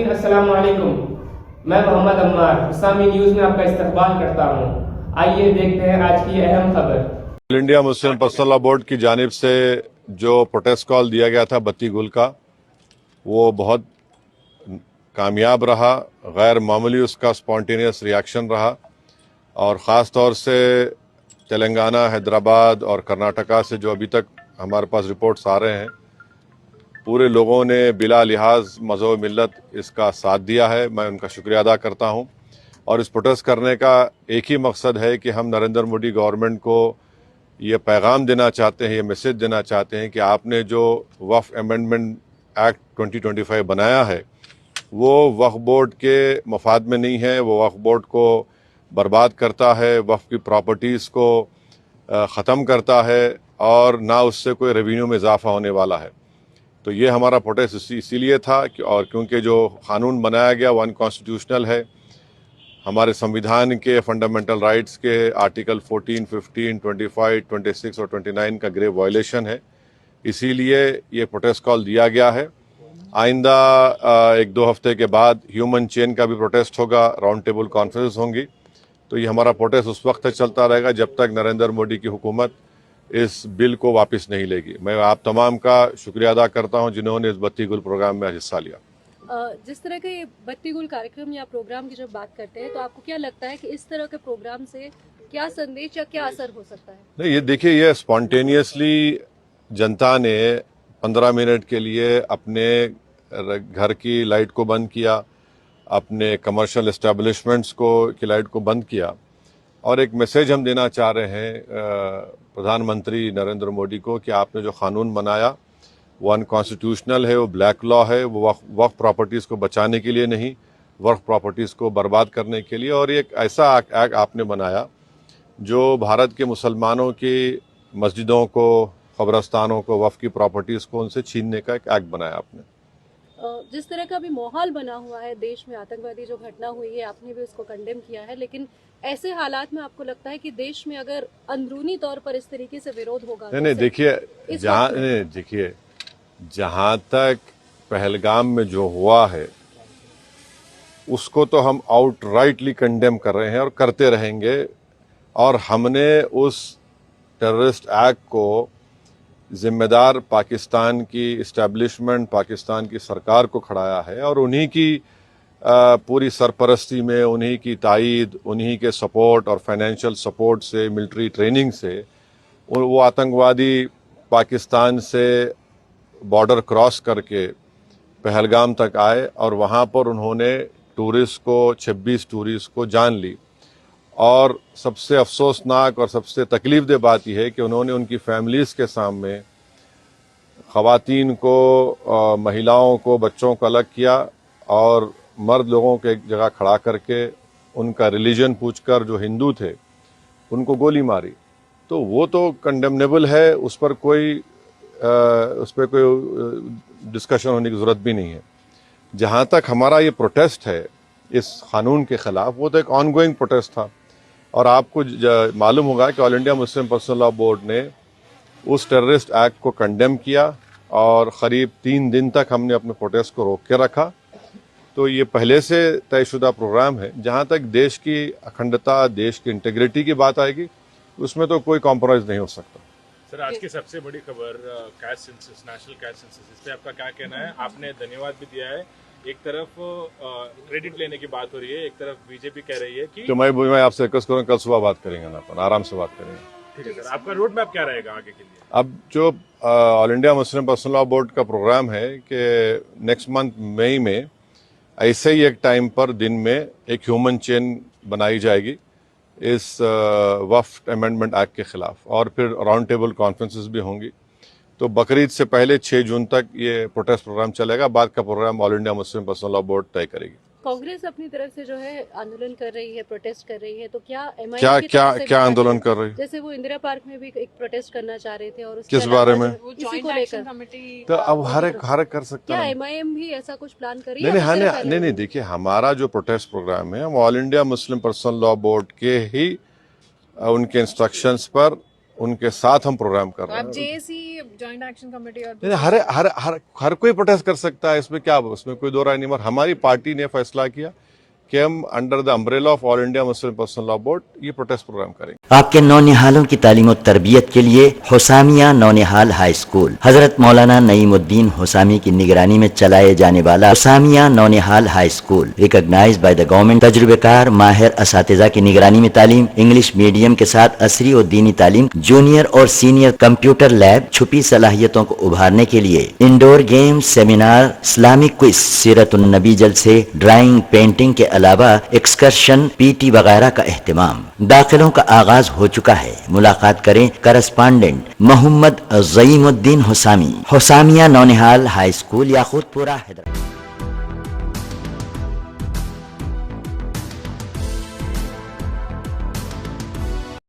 नाज़रीन अस्सलाम वालेकुम। मैं मोहम्मद अम्मार इस्लामी न्यूज़ में आपका इस्तकबाल करता हूँ। आइए देखते हैं आज की अहम खबर। All India Muslim personal law board की जानिब से जो प्रोटेस्ट कॉल दिया गया था बत्ती गुल का, वो बहुत कामयाब रहा। गैर मामूली उसका स्पॉन्टेनियस रिएक्शन रहा और ख़ास तौर से तेलंगाना, हैदराबाद और कर्नाटका से जो अभी तक हमारे पास रिपोर्ट्स आ रहे हैं, पूरे लोगों ने बिला लिहाज मज़हब मिल्लत इसका साथ दिया है। मैं उनका शुक्रिया अदा करता हूं। और इस प्रोटेस्ट करने का एक ही मकसद है कि हम नरेंद्र मोदी गवर्नमेंट को ये पैगाम देना चाहते हैं, ये मैसेज देना चाहते हैं कि आपने जो वक्फ अमेंडमेंट एक्ट 2025 बनाया है वो वक्फ बोर्ड के मफाद में नहीं है। वो वक्फ बोर्ड को बर्बाद करता है, वक्फ की प्रॉपर्टीज़ को ख़त्म करता है और ना उससे कोई रेवेन्यू में इजाफा होने वाला है। तो ये हमारा प्रोटेस्ट इसीलिए था और क्योंकि जो कानून बनाया गया वो अनकॉन्स्टिट्यूशनल है, हमारे संविधान के फंडामेंटल राइट्स के आर्टिकल 14, 15, 25, 26 और 29 का ग्रेव वायलेशन है। इसीलिए ये प्रोटेस्ट कॉल दिया गया है। आइंदा 1-2 हफ्ते के बाद ह्यूमन चेन का भी प्रोटेस्ट होगा, राउंड टेबल कॉन्फ्रेंस होंगी। तो ये हमारा प्रोटेस्ट उस वक्त तक चलता रहेगा जब तक नरेंद्र मोदी की हुकूमत इस बिल को वापस नहीं लेगी। मैं आप तमाम का शुक्रिया अदा करता हूं जिन्होंने इस बत्ती गुल प्रोग्राम में हिस्सा लिया। जिस तरह के बत्ती गुल कार्यक्रम या प्रोग्राम की जब बात करते हैं तो आपको क्या लगता है कि इस तरह के प्रोग्राम से क्या संदेश या क्या असर हो सकता है? नहीं, ये देखिए, ये स्पॉन्टेनियसली जनता ने 15 मिनट के लिए अपने घर की लाइट को बंद किया, अपने कमर्शियल एस्टेब्लिशमेंट्स को की लाइट को बंद किया और एक मैसेज हम देना चाह रहे हैं प्रधानमंत्री नरेंद्र मोदी को कि आपने जो कानून बनाया वो अनकॉन्स्टिट्यूशनल है, वो ब्लैक लॉ है, वो वक्फ प्रॉपर्टीज़ को बचाने के लिए नहीं, वक्फ प्रॉपर्टीज़ को बर्बाद करने के लिए। और एक ऐसा एक्ट आपने बनाया जो भारत के मुसलमानों की मस्जिदों को, कब्रस्तानों को, वक्फ की प्रॉपर्टीज़ को उनसे छीनने का एक एक्ट बनाया आपने। जिस तरह का अभी माहौल बना हुआ है देश में, आतंकवादी जो घटना हुई है, आपने भी उसको कंडेम किया है, लेकिन ऐसे हालात में आपको लगता है कि देश में अगर अंदरूनी तौर पर इस तरीके से विरोध होगा? नहीं, देखिए, जहां तक पहलगाम में जो हुआ है उसको तो हम आउटराइटली कंडेम कर रहे हैं और करते रहेंगे। और हमने उस टेररिस्ट एक्ट को जिम्मेदार पाकिस्तान की इस्टेब्लिशमेंट, पाकिस्तान की सरकार को खड़ाया है और उन्हीं की पूरी सरपरस्ती में, उन्हीं की तायीद, उन्हीं के सपोर्ट और फाइनेंशियल सपोर्ट से, मिलिट्री ट्रेनिंग से वो आतंकवादी पाकिस्तान से बॉर्डर क्रॉस करके पहलगाम तक आए और वहाँ पर उन्होंने 26 टूरिस्ट को जान ली। और सबसे अफसोसनाक और सबसे तकलीफदेह बात यह है कि उन्होंने उनकी फैमिलीज़ के सामने ख़वातीन को, महिलाओं को, बच्चों को अलग किया और मर्द लोगों को एक जगह खड़ा करके उनका रिलीजन पूछकर, जो हिंदू थे, उनको गोली मारी। तो वो तो कंडेमनेबल है, उस पर कोई डिस्कशन होने की ज़रूरत भी नहीं है। जहाँ तक हमारा ये प्रोटेस्ट है इस कानून के ख़िलाफ़, वो तो एक ऑनगोइंग प्रोटेस्ट था और आपको मालूम होगा कि all India Muslim personal law board ने उस टेररिस्ट एक्ट को कंडेम किया और क़रीब 3 दिन तक हमने अपने प्रोटेस्ट को रोक के रखा। तो ये पहले से तयशुदा प्रोग्राम है। जहाँ तक देश की अखंडता, देश की इंटीग्रिटी की बात आएगी, उसमें तो कोई कॉम्प्रोमाइज़ नहीं हो सकता। सर, आज की सबसे बड़ी खबर caste census, national caste census, इस पे आपका क्या कहना है? आपने धन्यवाद भी दिया है, एक तरफ क्रेडिट लेने की बात हो रही है, एक तरफ बीजेपी कह रही है कि तो मैं आपसे रिक्वेस्ट करूँ, कल सुबह बात करेंगे ना, अपन आराम से बात करेंगे। ठीक है सर, आपका रोड मैप क्या रहेगा आगे के लिए? अब जो all India Muslim personal law board का प्रोग्राम है कि नेक्स्ट मंथ मई में ऐसे ही एक टाइम पर दिन में एक ह्यूमन चेन बनाई जाएगी इस वक्फ अमेंडमेंट एक्ट के खिलाफ और फिर राउंड टेबल कॉन्फ्रेंसेस भी होंगी। तो बकरीद से पहले 6 जून तक ये प्रोटेस्ट प्रोग्राम चलेगा। बाद का program all India Muslim personal law board तय करेगी। कांग्रेस अपनी तरफ से जो है आंदोलन कर रही है, प्रोटेस्ट कर रही है, तो क्या एमआईएम क्या आंदोलन कर रही है? जैसे वो इंदिरा पार्क में भी एक प्रोटेस्ट करना चाह रहे थे और किस बारे में? इसी को लेकर तो अब हर एक कर सकता क्या है। एमआईएम भी ऐसा कुछ प्लान कर रही है? नहीं, देखिए, हमारा जो प्रोटेस्ट प्रोग्राम है वो all India Muslim personal law board के ही उनके इंस्ट्रक्शंस पर, उनके साथ हम प्रोग्राम कर रहे हैं। आप जेएसी जॉइंट एक्शन कमेटी और नहीं, हर कोई प्रोटेस्ट कर सकता है, इसमें क्या, उसमें कोई दो राय नहीं। मगर हमारी पार्टी ने फैसला किया कि हम under the umbrella of all India Muslim personal law board ये प्रोटेस्ट प्रोग्राम करेंगे। आपके नौनिहालों की तालीम और तरबियत के लिए हुसामिया नौनिहाल हाई स्कूल हजरत मौलाना नईमुद्दीन हुसामी की निगरानी में चलाए जाने वाला Husamia Naunihal high school recognised by the government, तजुर्बेकार माहिर असातिज़ा की निगरानी में तालीम, इंग्लिश मीडियम के साथ असरी और दीनी तालीम, जूनियर और सीनियर कंप्यूटर लैब, छुपी सलाहियतों को उभारने के लिए indoor game, seminar, Islamic quiz, सीरतुन नबी जलसे, ड्राइंग, पेंटिंग के अलावा एक्सकर्शन, पीटी वगैरह का एहतमाम। दाखिलों का आगाज हो चुका है। मुलाकात करें correspondent Mohammed Zaeemuddin Husami, Husamia Naunihal high school, Yakutpura, Hyderabad.